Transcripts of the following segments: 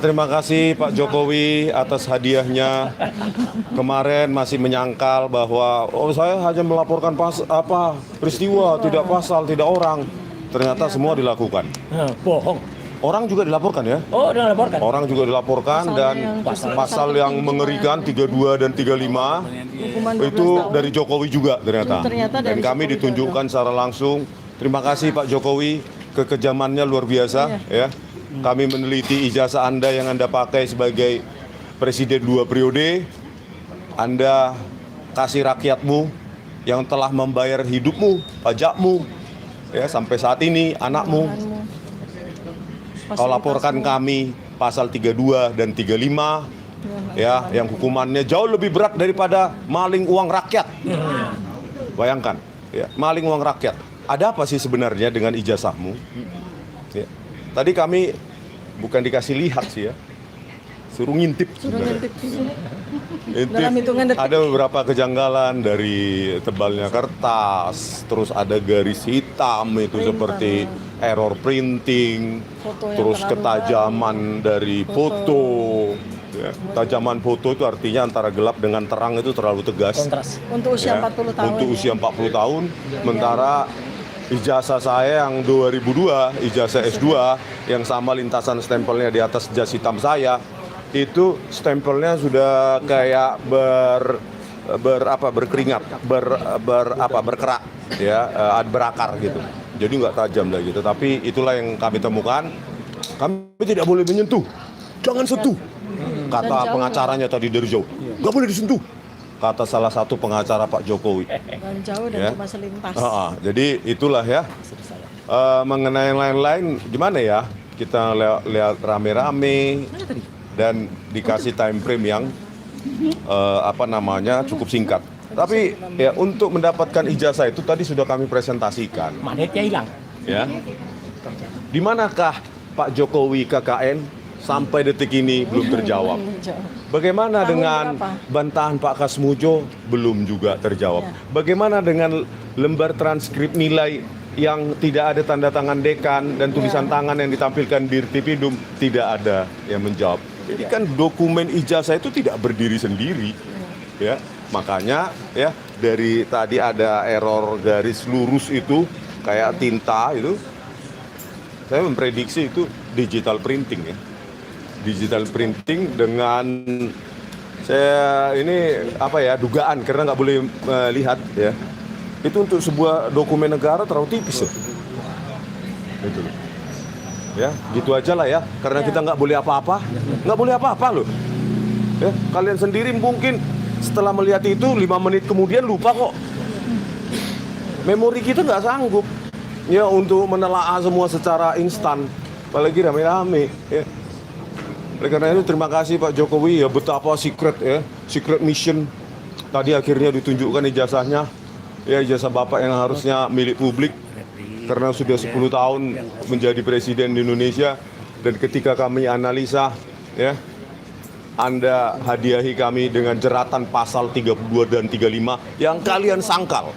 Terima kasih Pak Jokowi atas hadiahnya. Kemarin masih menyangkal bahwa saya hanya melaporkan peristiwa, tidak pasal, tidak orang. Ternyata semua dilakukan. Bohong. Orang juga dilaporkan ya? Oh, udah laporkan. Orang juga dilaporkan dan pasal yang mengerikan 32 dan 35 itu dari Jokowi juga ternyata. Dan kami ditunjukkan secara langsung. Terima kasih Pak Jokowi, kekejamannya luar biasa ya. Kami meneliti ijazah Anda yang Anda pakai sebagai presiden 2 periode. Anda kasih rakyatmu yang telah membayar hidupmu, pajakmu ya sampai saat ini, anakmu. Kau laporkan kami pasal 32 dan 35 ya, yang hukumannya jauh lebih berat daripada maling uang rakyat. Bayangkan, ya, maling uang rakyat. Ada apa sih sebenarnya dengan ijazahmu? Ya. Tadi kami bukan dikasih lihat sih ya, suruh ngintip sebenarnya. Ngintip, ada beberapa kejanggalan dari tebalnya kertas, terus ada garis hitam itu seperti error printing, terus ketajaman dari foto. Ya. Ketajaman foto itu artinya antara gelap dengan terang itu terlalu tegas. Untuk usia 40 tahun. Untuk usia 40 tahun, sementara ijazah saya yang 2002, ijazah S2 yang sama lintasan stempelnya di atas jas hitam saya, itu stempelnya sudah kayak berkeringat, berkerak ya, berakar gitu. Jadi nggak tajam lagi, tetapi itulah yang kami temukan. Kami tidak boleh menyentuh, jangan sentuh. Kata pengacaranya tadi dari jauh, nggak boleh disentuh. Kata salah satu pengacara Pak Jokowi. Dan jauh dan cuma selintas. Jadi itulah ya. Mengenai yang lain-lain gimana ya? Kita lihat rame-rame dan dikasih time frame yang cukup singkat. Tapi ya untuk mendapatkan ijazah itu tadi sudah kami presentasikan. Manetnya hilang. Ya. Di manakah Pak Jokowi KKN sampai detik ini belum terjawab? Bagaimana dengan bantahan Pak Kasmujo? Belum juga terjawab. Bagaimana dengan lembar transkrip nilai yang tidak ada tanda tangan dekan dan tulisan tangan yang ditampilkan di Irtipidum? Tidak ada yang menjawab. Jadi kan dokumen ijazah itu tidak berdiri sendiri. Ya, makanya ya dari tadi ada error garis lurus itu kayak tinta itu. Saya memprediksi itu digital printing ya. Digital printing dengan saya ini dugaan karena nggak boleh lihat ya. Itu untuk sebuah dokumen negara terlalu tipis ya. Itu. Ya, gitu aja lah ya. Karena kita nggak boleh apa-apa loh. Ya, kalian sendiri mungkin setelah melihat itu 5 menit kemudian lupa kok. Memori kita nggak sanggup ya untuk menelaah semua secara instan, apalagi rame-rame. Ya. Oleh karena itu terima kasih Pak Jokowi ya, betapa secret mission tadi akhirnya ditunjukkan ijazahnya. Ya, ijazah Bapak yang harusnya milik publik karena sudah 10 tahun menjadi presiden di Indonesia. Dan ketika kami analisa ya, Anda hadiahi kami dengan jeratan pasal 32 dan 35 yang kalian sangkal.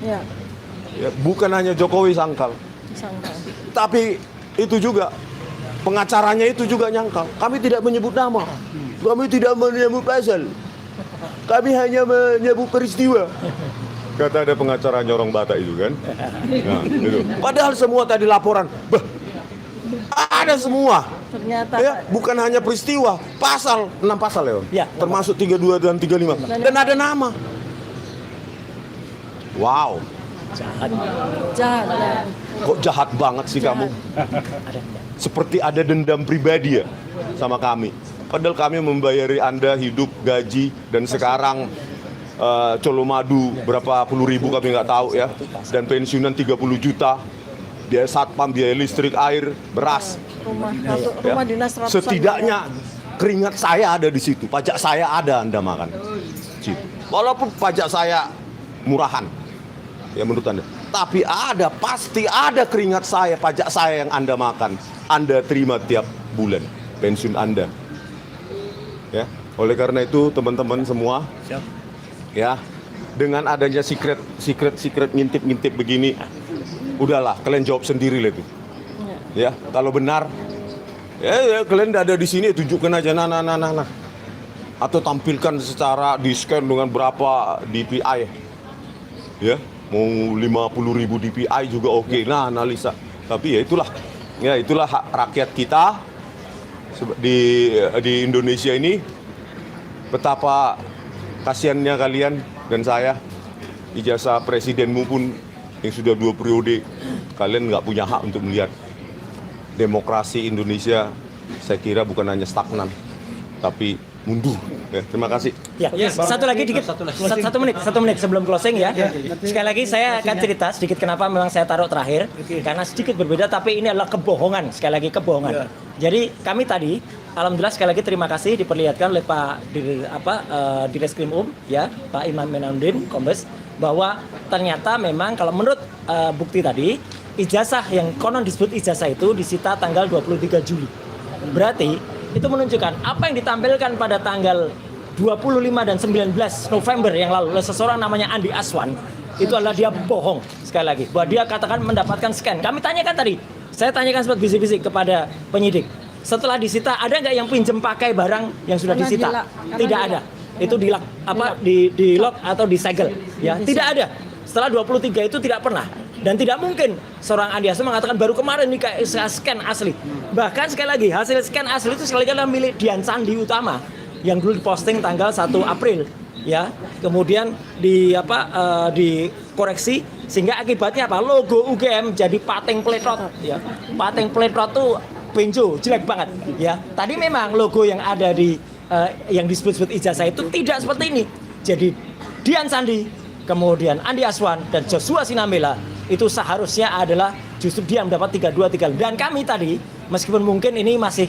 Ya, bukan hanya Jokowi sangkal. Tapi itu juga pengacaranya itu juga nyangkal. Kami tidak menyebut nama. Kami tidak menyebut pasal. Kami hanya menyebut peristiwa. Kata ada pengacara nyorong Batak itu kan. Nah, itu. Padahal semua tadi laporan. Ada semua. Ternyata ya, bukan hanya peristiwa, pasal, 6 pasal ya. Termasuk 32 dan 35. Dan ada nama. Wow. Jahat. Kok jahat banget sih kamu? Seperti ada dendam pribadi ya sama kami. Padahal kami membayari Anda hidup, gaji, dan sekarang colomadu berapa puluh ribu kami nggak tahu ya. Dan pensiunan 30 juta. Biaya satpam, biaya listrik, air, beras. Rumah dinas ratusan. Setidaknya keringat saya ada di situ. Pajak saya ada Anda makan. Walaupun pajak saya murahan. Ya menurut Anda. Tapi pasti ada keringat saya, pajak saya yang Anda makan. Anda terima tiap bulan pensiun Anda. Ya, oleh karena itu teman-teman semua, ya, dengan adanya secret ngintip begini, udahlah kalian jawab sendiri lah itu. Ya, kalau benar Kalian ada di sini, tunjukkan aja, nah. Atau tampilkan secara di-scan dengan berapa DPI. Ya, mau 50.000 DPI juga oke. Nah, analisa. Tapi ya itulah hak rakyat kita di Indonesia ini. Betapa kasihannya kalian dan saya, ijazah presidenmu pun yang sudah 2 periode, kalian nggak punya hak untuk melihat demokrasi Indonesia. Saya kira bukan hanya stagnan, tapi mundur. Ya, terima kasih. Ya, satu lagi dikit, satu menit sebelum closing ya. Sekali lagi saya akan cerita sedikit kenapa memang saya taruh terakhir, karena sedikit berbeda, tapi ini adalah kebohongan, sekali lagi kebohongan. Jadi kami tadi, alhamdulillah sekali lagi terima kasih diperlihatkan oleh Pak Direskrim ya, Pak Imam Menaundin, Kombes, bahwa ternyata memang kalau menurut bukti tadi, ijazah yang konon disebut ijazah itu disita tanggal 23 Juli. Berarti itu menunjukkan apa yang ditampilkan pada tanggal 25 dan 19 November yang lalu oleh seseorang namanya Andi Aswan, itu adalah dia bohong sekali lagi, bahwa dia katakan mendapatkan scan. Kami tanyakan tadi, saya tanyakan sempat bisik-bisik kepada penyidik, setelah disita ada nggak yang pinjem pakai barang yang sudah disita? Tidak ada. Itu di lock atau disegel ya, tidak ada. Setelah 23 itu tidak pernah. Dan tidak mungkin seorang Andi Aswan mengatakan baru kemarin nih kayak scan asli. Bahkan sekali lagi hasil scan asli itu sekali lagi adalah milik Dian Sandi Utama yang dulu diposting tanggal 1 April ya. Kemudian dikoreksi sehingga akibatnya apa? Logo UGM jadi pating pletrot ya. Pating pletrot tuh benjo, jelek banget ya. Tadi memang logo yang ada di yang disebut-sebut ijazah itu tidak seperti ini. Jadi Dian Sandi, kemudian Andi Aswan dan Joshua Sinambela itu seharusnya adalah justru dia mendapat 32. Dan kami tadi, meskipun mungkin ini masih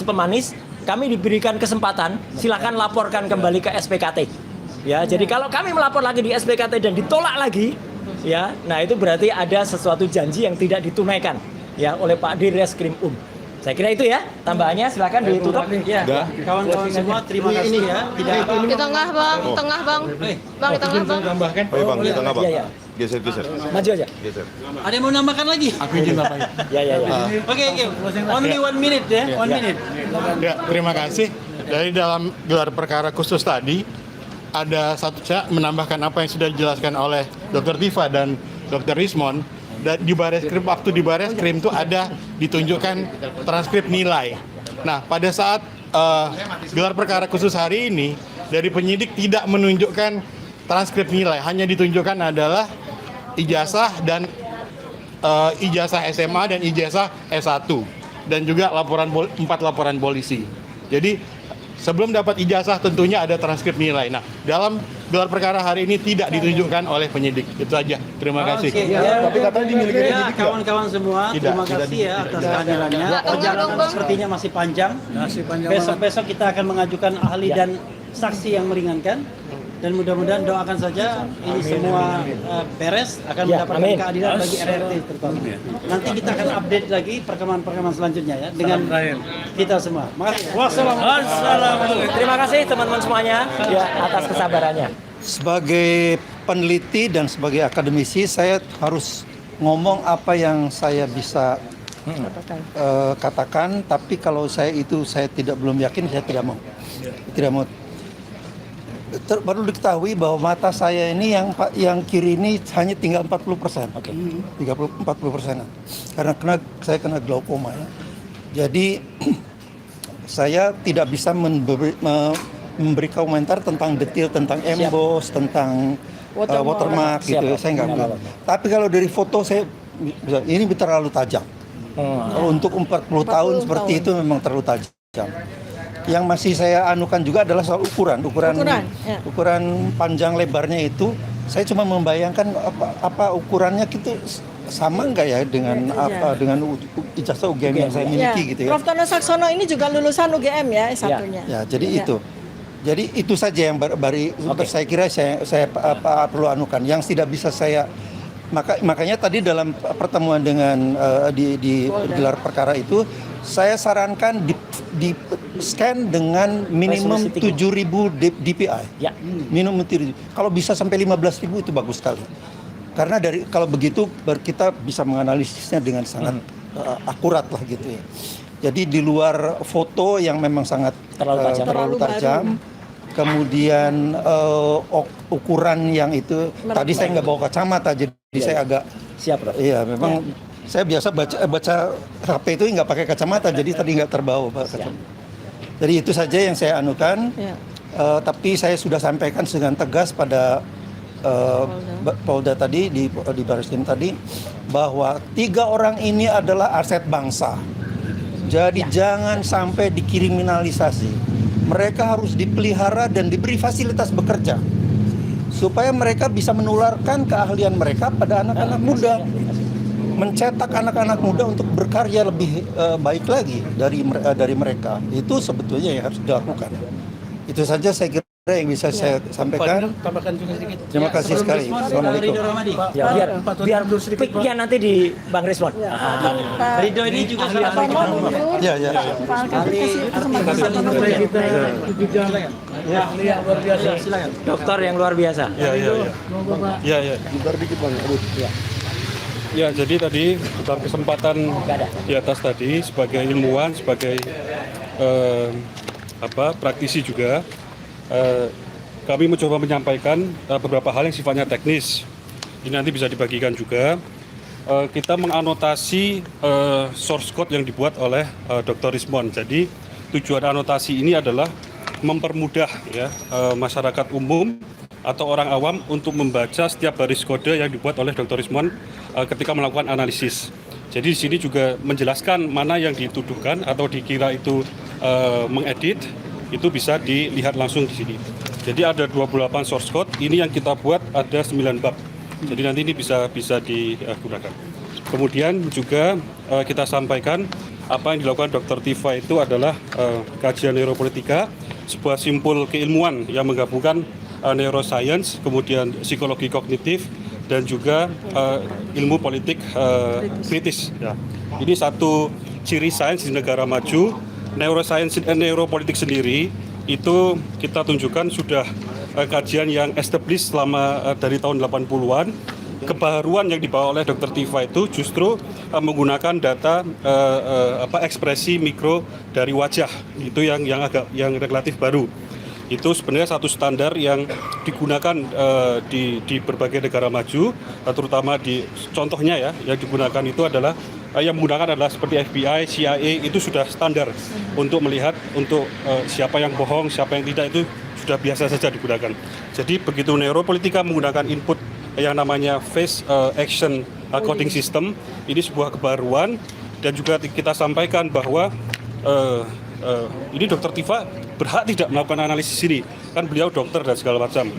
pemanis, kami diberikan kesempatan, silakan laporkan kembali ke SPKT. Ya, jadi kalau kami melapor lagi di SPKT dan ditolak lagi, ya, nah itu berarti ada sesuatu janji yang tidak ditunaikan ya oleh Pak Direskrim. Saya kira itu ya, tambahannya silakan ditutup. Ya. Kawan-kawan semua terima kasih ya. Di tengah bang, tengah bang, bang di tengah bang. Tambahkan. Oh, Bang, di tengah, Bang. Iya. Geser. Maju aja. Geser. Ada yang mau nambahkan lagi? Aku izin Bapak. Ya. Oke. Only 1 minute ya, 1 minute. Ya, terima kasih. Dari dalam gelar perkara khusus tadi, ada satu saya menambahkan apa yang sudah dijelaskan oleh Dr. Tifa dan Dr. Rismon. Di Bareskrim, waktu di Bareskrim itu ada ditunjukkan transkrip nilai. Nah, pada saat gelar perkara khusus hari ini, dari penyidik tidak menunjukkan transkrip nilai, hanya ditunjukkan adalah ijazah dan ijazah SMA dan ijazah S1 dan juga 4 laporan polisi. Jadi sebelum dapat ijazah tentunya ada transkrip nilai. Nah, dalam gelar perkara hari ini tidak ditunjukkan oleh penyidik. Itu aja. Terima kasih. Tapi katanya dimiliki kawan-kawan semua, terima kasih ya atas kehadirannya. Perjalanan sepertinya masih panjang. Besok-besok kita akan mengajukan ahli dan saksi yang meringankan. Dan mudah-mudahan doakan saja ini semua beres, akan mendapatkan keadilan bagi RRT terutama. Nanti kita akan update lagi perkembangan selanjutnya ya dengan kita semua. Makasih. Wassalamualaikum. Terima kasih teman-teman semuanya ya atas kesabarannya. Sebagai peneliti dan sebagai akademisi, saya harus ngomong apa yang saya bisa katakan. Tapi kalau saya belum yakin, saya tidak mau. Baru diketahui bahwa mata saya ini yang kiri ini hanya tinggal 40%. 40%. Karena saya kena glaukoma ya. Jadi saya tidak bisa memberi komentar tentang detail tentang emboss, tentang watermark gitu. Saya nggak bisa. Tapi kalau dari foto saya bisa, ini terlalu tajam. Kalau untuk 40 tahun seperti itu memang terlalu tajam. Yang masih saya anukan juga adalah soal ukuran panjang lebarnya itu. Saya cuma membayangkan apa ukurannya gitu sama nggak ya dengan ijazah UGM yang saya miliki gitu ya. Prof. Tono Saksono ini juga lulusan UGM ya S1-nya. Ya, jadi itu. Jadi itu saja yang saya kira saya perlu anukan. Yang tidak bisa saya makanya tadi dalam pertemuan dengan di gelar perkara itu saya sarankan di scan dengan minimum 7.000 DPI. Ya. Minimum 7.000. Kalau bisa sampai 15.000 itu bagus sekali. Karena kalau begitu kita bisa menganalisisnya dengan sangat akurat lah gitu ya. Jadi di luar foto yang memang sangat Terlalu tajam. terlalu tajam. Kemudian ukuran yang itu tadi saya nggak bawa kacamata, jadi saya agak Siap, Prof. iya memang saya biasa baca HP itu nggak pakai kacamata, jadi tadi nggak terbawa Pak kacamata. Jadi itu saja yang saya anukan. Ya. Tapi saya sudah sampaikan dengan tegas pada Polda tadi di Barreskrim tadi bahwa 3 orang ini adalah aset bangsa. Jadi jangan sampai dikriminalisasi. Mereka harus dipelihara dan diberi fasilitas bekerja supaya mereka bisa menularkan keahlian mereka pada anak-anak muda, mencetak anak-anak muda untuk berkarya lebih baik lagi dari mereka. Itu sebetulnya yang harus dilakukan. Itu saja saya kira yang bisa saya sampaikan. Tambahkan juga sedikit. Terima kasih sekali. Assalamualaikum. Ridho Ramadi. Ya, biar pikirnya nanti di Bang Rismon. Ridho ini juga salah Pak satu. Mo dulu. Ya, ya. Pak Alkafi kasih kesempatan. Silakan. Dokter yang luar biasa. Ya. Ya, jadi tadi dalam kesempatan di atas tadi sebagai ilmuwan, sebagai praktisi juga, kami mencoba menyampaikan beberapa hal yang sifatnya teknis. Ini nanti bisa dibagikan juga. Kita menganotasi source code yang dibuat oleh Dr. Rismon. Jadi tujuan anotasi ini adalah mempermudah ya masyarakat umum atau orang awam untuk membaca setiap baris kode yang dibuat oleh Dr. Rismon ketika melakukan analisis. Jadi di sini juga menjelaskan mana yang dituduhkan atau dikira itu mengedit, itu bisa dilihat langsung di sini. Jadi ada 28 source code, ini yang kita buat ada 9 bab. Jadi nanti ini bisa digunakan. Kemudian juga kita sampaikan apa yang dilakukan Dr. Tifa itu adalah kajian neuropolitika, sebuah simpul keilmuan yang menggabungkan neuroscience, kemudian psikologi kognitif, dan juga ilmu politik kritis. Ya. Ini satu ciri sains di negara maju. Neuroscience dan neuropolitik sendiri itu kita tunjukkan sudah kajian yang established selama dari tahun 80-an. Kebaruan yang dibawa oleh Dr. Tifa itu justru menggunakan data ekspresi mikro dari wajah. Itu yang relatif baru. Itu sebenarnya satu standar yang digunakan di berbagai negara maju, terutama di contohnya ya yang digunakan itu adalah yang menggunakan adalah seperti FBI, CIA, itu sudah standar untuk melihat untuk siapa yang bohong, siapa yang tidak, itu sudah biasa saja digunakan. Jadi begitu neuropolitika menggunakan input yang namanya face action coding system, ini sebuah kebaruan, dan juga kita sampaikan bahwa ini Dr. Tifa berhak tidak melakukan analisis ini, kan beliau dokter dan segala macam.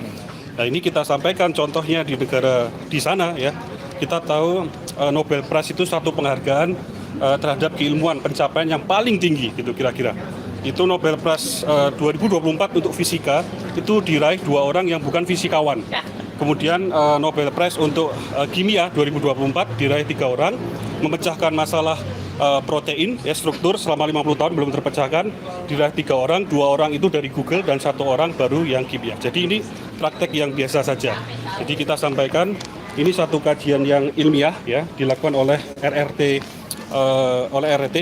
Nah ini kita sampaikan contohnya di negara di sana ya, kita tahu Nobel Prize itu satu penghargaan terhadap keilmuan, pencapaian yang paling tinggi gitu kira-kira. Itu Nobel Prize 2024 untuk fisika itu diraih 2 orang yang bukan fisikawan. Kemudian Nobel Prize untuk kimia 2024 diraih 3 orang, memecahkan masalah protein ya, struktur selama 50 tahun belum terpecahkan, diraih 3 orang, 2 orang itu dari Google dan 1 orang baru yang kimia. Jadi ini praktek yang biasa saja. Jadi kita sampaikan ini satu kajian yang ilmiah ya, dilakukan oleh RRT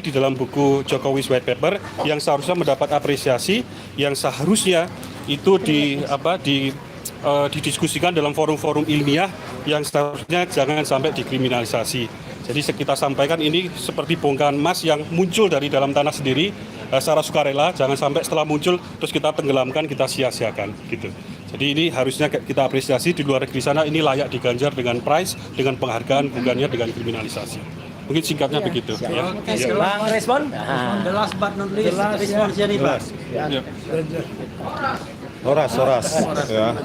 di dalam buku Jokowi's White Paper yang seharusnya mendapat apresiasi, yang seharusnya itu didiskusikan dalam forum-forum ilmiah, yang seharusnya jangan sampai dikriminalisasi. Jadi kita sampaikan ini seperti bongkahan emas yang muncul dari dalam tanah sendiri secara sukarela, jangan sampai setelah muncul terus kita tenggelamkan, kita sia-siakan gitu. Jadi ini harusnya kita apresiasi, di luar negeri sana ini layak diganjar dengan prize, dengan penghargaan, bukannya dengan kriminalisasi. Mungkin singkatnya begitu. Ya. Bang Respon? The last but not least, Rismon Syarifah. Horas. Ya.